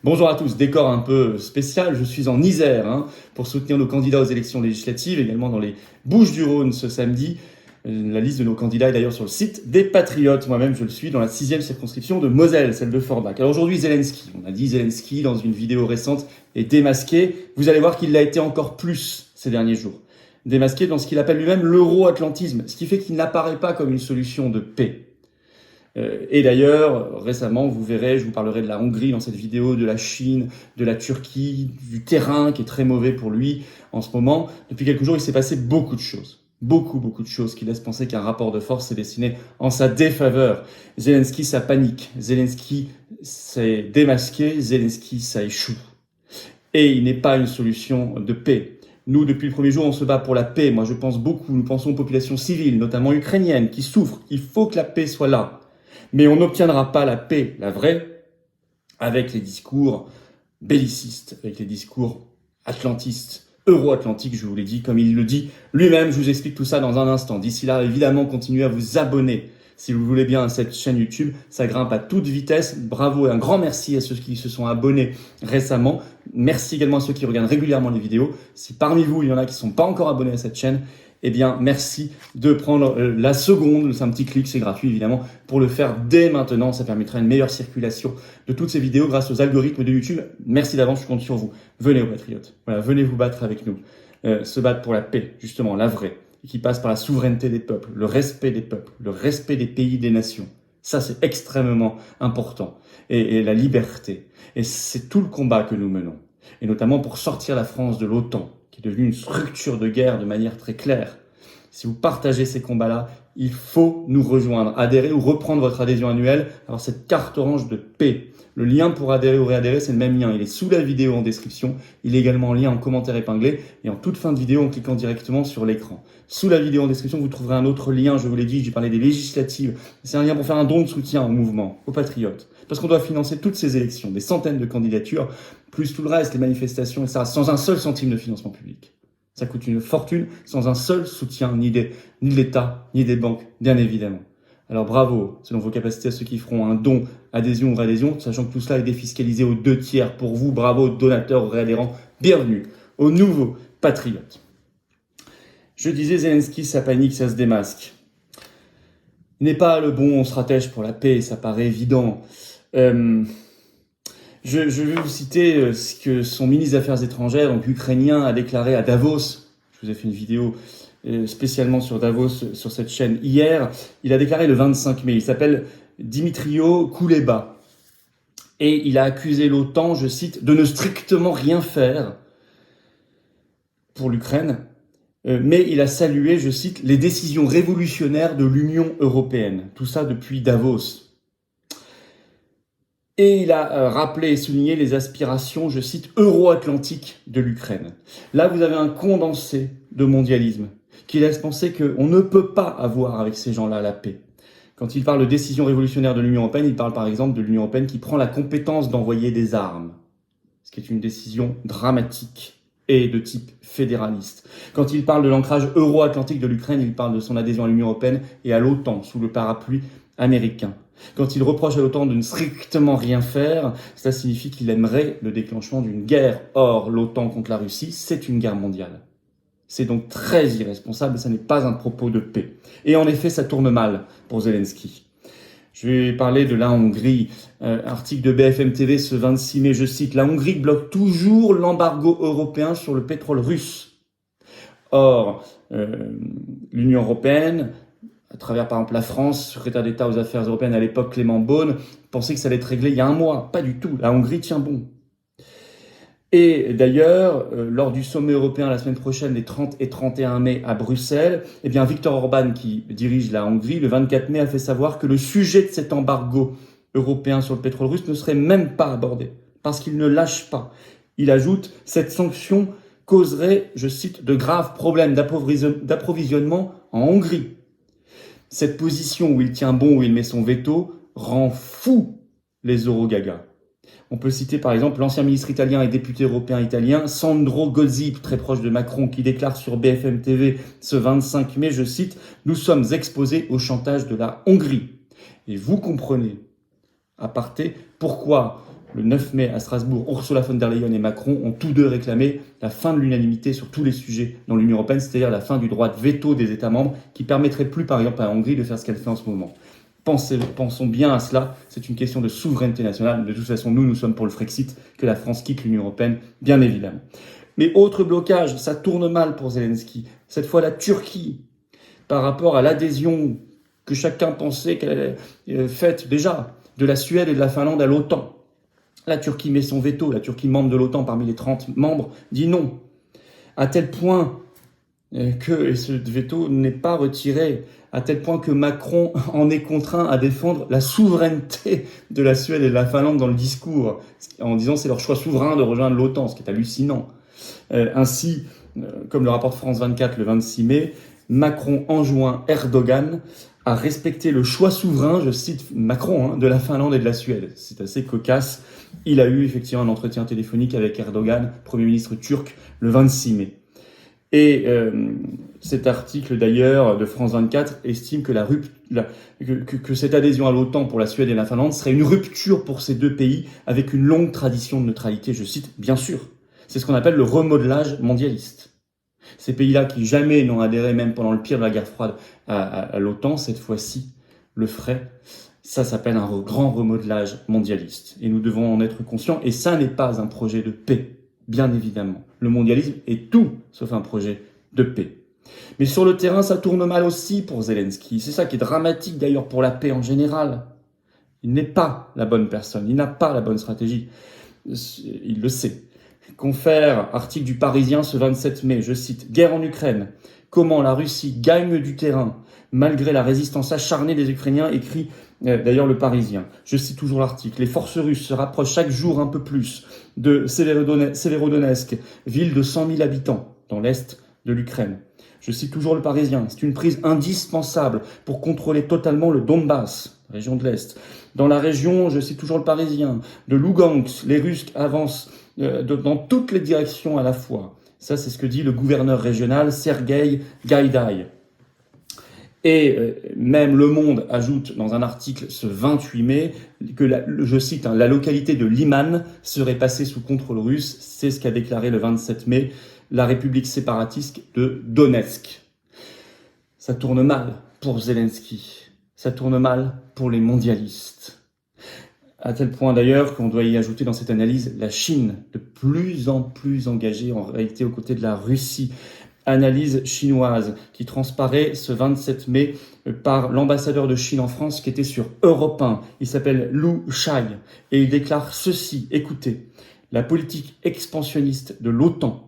Bonjour à tous, décor un peu spécial, je suis en Isère pour soutenir nos candidats aux élections législatives, également dans les Bouches-du-Rhône ce samedi. La liste de nos candidats est d'ailleurs sur le site des Patriotes. Moi-même, je le suis dans la 6e circonscription de Moselle, celle de Forbach. Alors aujourd'hui, Zelensky. On a dit Zelensky dans une vidéo récente est démasqué. Vous allez voir qu'il l'a été encore plus ces derniers jours. Démasqué dans ce qu'il appelle lui-même l'euro-atlantisme, ce qui fait qu'il n'apparaît pas comme une solution de paix. Et d'ailleurs, récemment, vous verrez, je vous parlerai de la Hongrie dans cette vidéo, de la Chine, de la Turquie, du terrain qui est très mauvais pour lui en ce moment. Depuis quelques jours, il s'est passé beaucoup de choses. Beaucoup de choses qui laissent penser qu'un rapport de force s'est dessiné en sa défaveur. Zelensky, ça panique. Zelensky s'est démasqué. Zelensky, ça échoue. Et il n'est pas une solution de paix. Nous, depuis le premier jour, on se bat pour la paix. Moi, je pense beaucoup. Nous pensons aux populations civiles, notamment ukrainiennes, qui souffrent. Il faut que la paix soit là. Mais on n'obtiendra pas la paix, la vraie, avec les discours bellicistes, avec les discours atlantistes, euro-atlantiques, je vous l'ai dit, comme il le dit lui-même. Je vous explique tout ça dans un instant. D'ici là, évidemment, continuez à vous abonner, si vous voulez bien, à cette chaîne YouTube. Ça grimpe à toute vitesse. Bravo et un grand merci à ceux qui se sont abonnés récemment. Merci également à ceux qui regardent régulièrement les vidéos. Si parmi vous, il y en a qui ne sont pas encore abonnés à cette chaîne, eh bien, merci de prendre la seconde, c'est un petit clic, c'est gratuit évidemment, pour le faire dès maintenant. Ça permettra une meilleure circulation de toutes ces vidéos grâce aux algorithmes de YouTube. Merci d'avance, je compte sur vous. Venez aux Patriotes, voilà, venez vous battre avec nous, se battre pour la paix, justement, la vraie, qui passe par la souveraineté des peuples, le respect des peuples, le respect des pays, des nations. Ça, c'est extrêmement important. Et la liberté. Et c'est tout le combat que nous menons. Et notamment pour sortir la France de l'OTAN, qui est devenue une structure de guerre de manière très claire. Si vous partagez ces combats-là, il faut nous rejoindre, adhérer ou reprendre votre adhésion annuelle, avoir cette carte orange de paix. Le lien pour adhérer ou réadhérer, c'est le même lien. Il est sous la vidéo en description. Il est également en lien en commentaire épinglé et en toute fin de vidéo en cliquant directement sur l'écran. Sous la vidéo en description, vous trouverez un autre lien, je vous l'ai dit, j'ai parlé des législatives. C'est un lien pour faire un don de soutien au mouvement, aux patriotes. Parce qu'on doit financer toutes ces élections, des centaines de candidatures, plus tout le reste, les manifestations, etc., sans un seul centime de financement public. Ça coûte une fortune sans un seul soutien, ni de l'État, ni des banques, bien évidemment. Alors bravo, selon vos capacités, à ceux qui feront un don, adhésion ou réadhésion, sachant que tout cela est défiscalisé aux 2/3 pour vous. Bravo, donateurs ou réadhérents, bienvenue aux nouveaux patriotes. Je disais, Zelensky, ça panique, ça se démasque. Il n'est pas le bon stratège pour la paix, ça paraît évident. Je vais vous citer ce que son ministre des Affaires étrangères, donc ukrainien, a déclaré à Davos. Je vous ai fait une vidéo spécialement sur Davos, sur cette chaîne hier. Il a déclaré le 25 mai. Il s'appelle Dmytro Kuleba. Et il a accusé l'OTAN, je cite, de ne strictement rien faire pour l'Ukraine. Mais il a salué, je cite, les décisions révolutionnaires de l'Union européenne. Tout ça depuis Davos. Et il a rappelé et souligné les aspirations, je cite, euro-atlantiques de l'Ukraine. Là, vous avez un condensé de mondialisme qui laisse penser qu'on ne peut pas avoir avec ces gens-là la paix. Quand il parle de décision révolutionnaire de l'Union européenne, il parle par exemple de l'Union européenne qui prend la compétence d'envoyer des armes, ce qui est une décision dramatique et de type fédéraliste. Quand il parle de l'ancrage euro-atlantique de l'Ukraine, il parle de son adhésion à l'Union européenne et à l'OTAN, sous le parapluie américain. Quand il reproche à l'OTAN de ne strictement rien faire, cela signifie qu'il aimerait le déclenchement d'une guerre. Or, l'OTAN contre la Russie, c'est une guerre mondiale. C'est donc très irresponsable et ça n'est pas un propos de paix. Et en effet, ça tourne mal pour Zelensky. Je vais parler de la Hongrie. Article de BFM TV ce 26 mai, je cite, « La Hongrie bloque toujours l'embargo européen sur le pétrole russe. » Or, l'Union européenne, à travers par exemple la France, secrétaire d'État aux affaires européennes à l'époque Clément Beaune, pensait que ça allait être réglé il y a un mois. Pas du tout. La Hongrie tient bon. Et d'ailleurs, lors du sommet européen la semaine prochaine, les 30 et 31 mai à Bruxelles, eh bien Viktor Orban, qui dirige la Hongrie, le 24 mai a fait savoir que le sujet de cet embargo européen sur le pétrole russe ne serait même pas abordé, parce qu'il ne lâche pas. Il ajoute, cette sanction causerait, je cite, de graves problèmes d'approvisionnement en Hongrie. Cette position où il tient bon, où il met son veto, rend fou les eurogagas. On peut citer par exemple l'ancien ministre italien et député européen italien Sandro Gozzip, très proche de Macron, qui déclare sur BFM TV ce 25 mai, je cite, « Nous sommes exposés au chantage de la Hongrie ». Et vous comprenez, à parté, pourquoi le 9 mai à Strasbourg, Ursula von der Leyen et Macron ont tous deux réclamé la fin de l'unanimité sur tous les sujets dans l'Union européenne, c'est-à-dire la fin du droit de veto des États membres qui permettrait plus, par exemple, à la Hongrie de faire ce qu'elle fait en ce moment. Pensons bien à cela, c'est une question de souveraineté nationale. De toute façon, nous sommes pour le Frexit, que la France quitte l'Union européenne, bien évidemment. Mais autre blocage, ça tourne mal pour Zelensky. Cette fois, la Turquie, par rapport à l'adhésion que chacun pensait qu'elle avait faite déjà de la Suède et de la Finlande à l'OTAN. La Turquie met son veto, la Turquie membre de l'OTAN parmi les 30 membres dit non, à tel point que ce veto n'est pas retiré, à tel point que Macron en est contraint à défendre la souveraineté de la Suède et de la Finlande dans le discours, en disant c'est leur choix souverain de rejoindre l'OTAN, ce qui est hallucinant. Ainsi, comme le rapporte France 24 le 26 mai, Macron enjoint Erdogan à respecter le choix souverain, je cite Macron, de la Finlande et de la Suède. C'est assez cocasse. Il a eu effectivement un entretien téléphonique avec Erdogan, Premier ministre turc, le 26 mai. Et cet article d'ailleurs de France 24 estime que, que cette adhésion à l'OTAN pour la Suède et la Finlande serait une rupture pour ces deux pays avec une longue tradition de neutralité, je cite, bien sûr. C'est ce qu'on appelle le remodelage mondialiste. Ces pays-là qui jamais n'ont adhéré, même pendant le pire de la guerre froide, à l'OTAN, cette fois-ci, le feraient. Ça s'appelle un grand remodelage mondialiste. Et nous devons en être conscients. Et ça n'est pas un projet de paix, bien évidemment. Le mondialisme est tout sauf un projet de paix. Mais sur le terrain, ça tourne mal aussi pour Zelensky. C'est ça qui est dramatique d'ailleurs pour la paix en général. Il n'est pas la bonne personne, il n'a pas la bonne stratégie. Il le sait. Confère, article du Parisien ce 27 mai, je cite, « Guerre en Ukraine. Comment la Russie gagne du terrain malgré la résistance acharnée des Ukrainiens », écrit d'ailleurs le Parisien. Je cite toujours l'article. « Les forces russes se rapprochent chaque jour un peu plus de Severodonetsk, ville de 100 000 habitants dans l'est de l'Ukraine. » Je cite toujours le Parisien. « C'est une prise indispensable pour contrôler totalement le Donbass, région de l'Est. Dans la région, je cite toujours le Parisien, de Lugansk, les Russes avancent dans toutes les directions à la fois. » Ça, c'est ce que dit le gouverneur régional Sergueï Gaïdaï. Et même Le Monde ajoute dans un article ce 28 mai que, je cite, la localité de Liman serait passée sous contrôle russe. C'est ce qu'a déclaré le 27 mai la République séparatiste de Donetsk. Ça tourne mal pour Zelensky. Ça tourne mal pour les mondialistes. À tel point d'ailleurs qu'on doit y ajouter dans cette analyse la Chine, de plus en plus engagée en réalité aux côtés de la Russie. Analyse chinoise qui transparaît ce 27 mai par l'ambassadeur de Chine en France qui était sur Europe 1. Il s'appelle Lu Shai et il déclare ceci, écoutez, la politique expansionniste de l'OTAN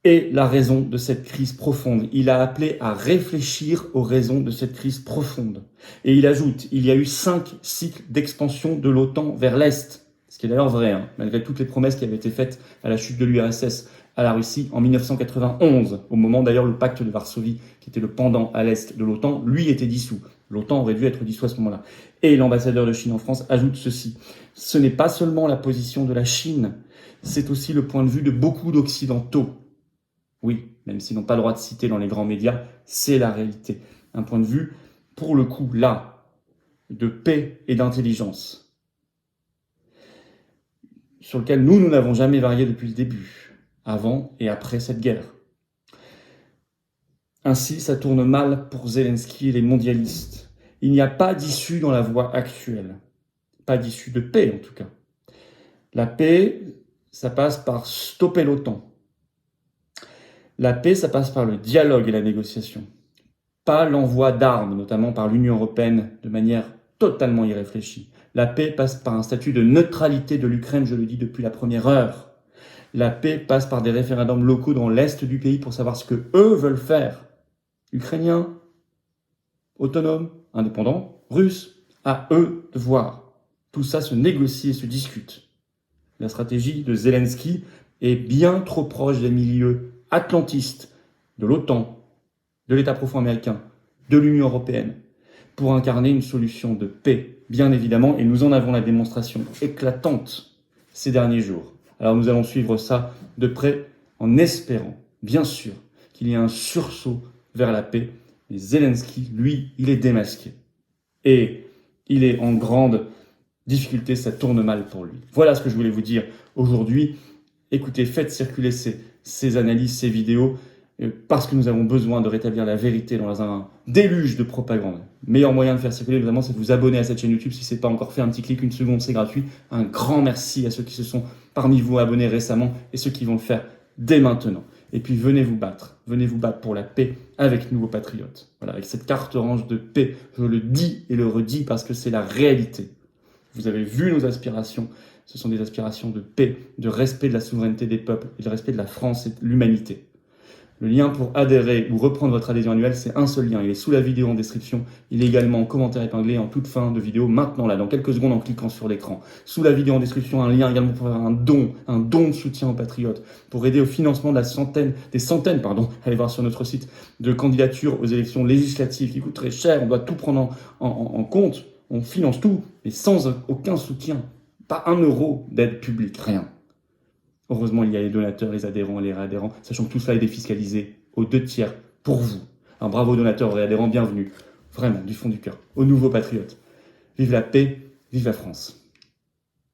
est la raison de cette crise profonde. Il a appelé à réfléchir aux raisons de cette crise profonde. Et il ajoute, il y a eu 5 cycles d'expansion de l'OTAN vers l'Est. Ce qui est d'ailleurs vrai, malgré toutes les promesses qui avaient été faites à la chute de l'URSS à la Russie en 1991, au moment d'ailleurs le pacte de Varsovie, qui était le pendant à l'Est de l'OTAN, lui était dissous. L'OTAN aurait dû être dissous à ce moment-là. Et l'ambassadeur de Chine en France ajoute ceci. Ce n'est pas seulement la position de la Chine, c'est aussi le point de vue de beaucoup d'Occidentaux. Oui, même s'ils n'ont pas le droit de citer dans les grands médias, c'est la réalité. Un point de vue, pour le coup, là, de paix et d'intelligence, sur lequel nous n'avons jamais varié depuis le début, avant et après cette guerre. Ainsi, ça tourne mal pour Zelensky et les mondialistes. Il n'y a pas d'issue dans la voie actuelle. Pas d'issue de paix, en tout cas. La paix, ça passe par stopper l'OTAN. La paix, ça passe par le dialogue et la négociation. Pas l'envoi d'armes, notamment par l'Union européenne, de manière totalement irréfléchie. La paix passe par un statut de neutralité de l'Ukraine, je le dis depuis la première heure. La paix passe par des référendums locaux dans l'est du pays pour savoir ce que eux veulent faire. Ukrainiens, autonomes, indépendants, russes, à eux de voir. Tout ça se négocie et se discute. La stratégie de Zelensky est bien trop proche des milieux atlantistes, de l'OTAN, de l'État profond américain, de l'Union européenne, pour incarner une solution de paix, bien évidemment, et nous en avons la démonstration éclatante ces derniers jours. Alors nous allons suivre ça de près en espérant, bien sûr, qu'il y ait un sursaut vers la paix. Et Zelensky, lui, il est démasqué. Et il est en grande difficulté, ça tourne mal pour lui. Voilà ce que je voulais vous dire aujourd'hui. Écoutez, faites circuler ces analyses, ces vidéos, parce que nous avons besoin de rétablir la vérité dans un déluge de propagande. Le meilleur moyen de faire circuler, évidemment, c'est de vous abonner à cette chaîne YouTube. Si ce n'est pas encore fait, un petit clic, une seconde, c'est gratuit. Un grand merci à ceux qui se sont parmi vous abonnés récemment et ceux qui vont le faire dès maintenant. Et puis venez vous battre pour la paix avec nous, vos patriotes. Voilà, avec cette carte orange de paix, je le dis et le redis parce que c'est la réalité. Vous avez vu nos aspirations, ce sont des aspirations de paix, de respect de la souveraineté des peuples et de respect de la France et de l'humanité. Le lien pour adhérer ou reprendre votre adhésion annuelle, c'est un seul lien. Il est sous la vidéo en description. Il est également en commentaire épinglé en toute fin de vidéo, maintenant là, dans quelques secondes en cliquant sur l'écran. Sous la vidéo en description, un lien également pour faire un don de soutien aux patriotes, pour aider au financement de des centaines, allez voir sur notre site, de candidatures aux élections législatives qui coûtent très cher. On doit tout prendre en compte. On finance tout, mais sans aucun soutien. Pas un euro d'aide publique, rien. Heureusement, il y a les donateurs, les adhérents et les réadhérents, sachant que tout cela est défiscalisé aux 2/3 pour vous. Un bravo donateurs et adhérents, bienvenue, vraiment, du fond du cœur, aux nouveaux patriotes. Vive la paix, vive la France.